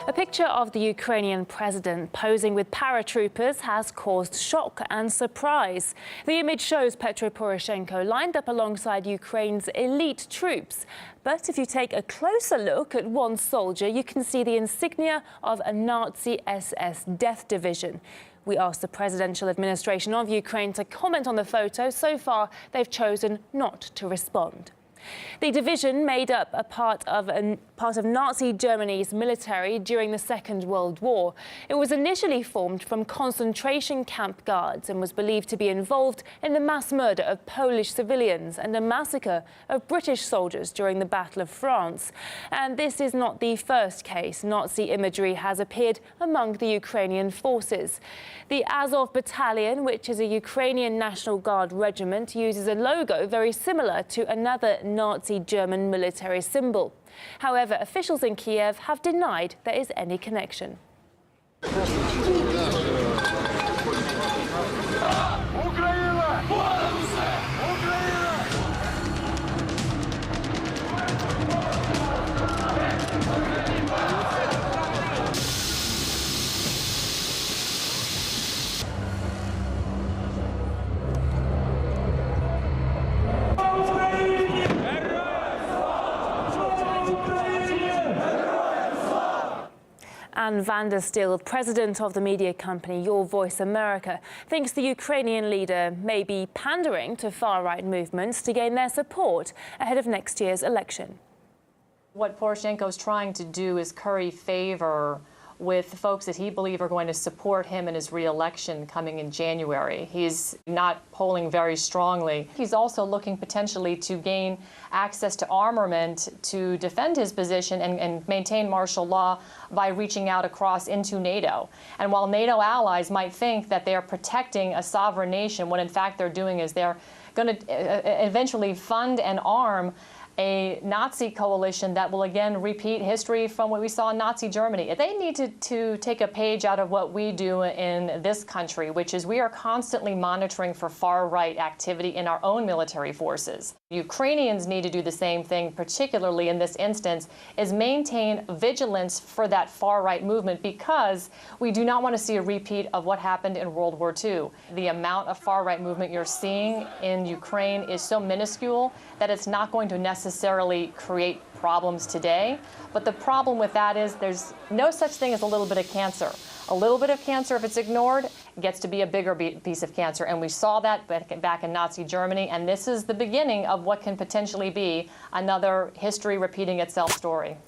A picture of the Ukrainian president posing with paratroopers has caused shock and surprise. The image shows Petro Poroshenko lined up alongside Ukraine's elite troops. But if you take a closer look at one soldier, you can see the insignia of a Nazi SS death division. We asked the presidential administration of Ukraine to comment on the photo. So far, they've chosen not to respond. The division made up a part of Nazi Germany's military during the Second World War. It was initially formed from concentration camp guards and was believed to be involved in the mass murder of Polish civilians and the massacre of British soldiers during the Battle of France. And this is not the first case Nazi imagery has appeared among the Ukrainian forces. The Azov Battalion, which is a Ukrainian National Guard regiment, uses a logo very similar to another Nazi German military symbol. However, officials in Kiev have denied there is any connection. Anne van der Stil, president of the media company Your Voice America, thinks the Ukrainian leader may be pandering to far-right movements to gain their support ahead of next year's election. What Poroshenko is trying to do is curry favor with folks that he believes are going to support him in his re-election coming in January. He's not polling very strongly. He's also looking potentially to gain access to armament to defend his position and maintain martial law by reaching out across into NATO. And while NATO allies might think that they are protecting a sovereign nation, what in fact they're doing is they're going to eventually fund and arm a Nazi coalition that will again repeat history from what we saw in Nazi Germany. They need to take a page out of what we do in this country, which is we are constantly monitoring for far-right activity in our own military forces. Ukrainians need to do the same thing, particularly in this instance, is maintain vigilance for that far-right movement, because we do not want to see a repeat of what happened in World War II. The amount of far-right movement you're seeing in Ukraine is so minuscule that it's not going to necessarily create problems today. But the problem with that is there's no such thing as a little bit of cancer. A little bit of cancer, if it's ignored, gets to be a bigger piece of cancer. And we saw that back in Nazi Germany. And this is the beginning of what can potentially be another history repeating itself story.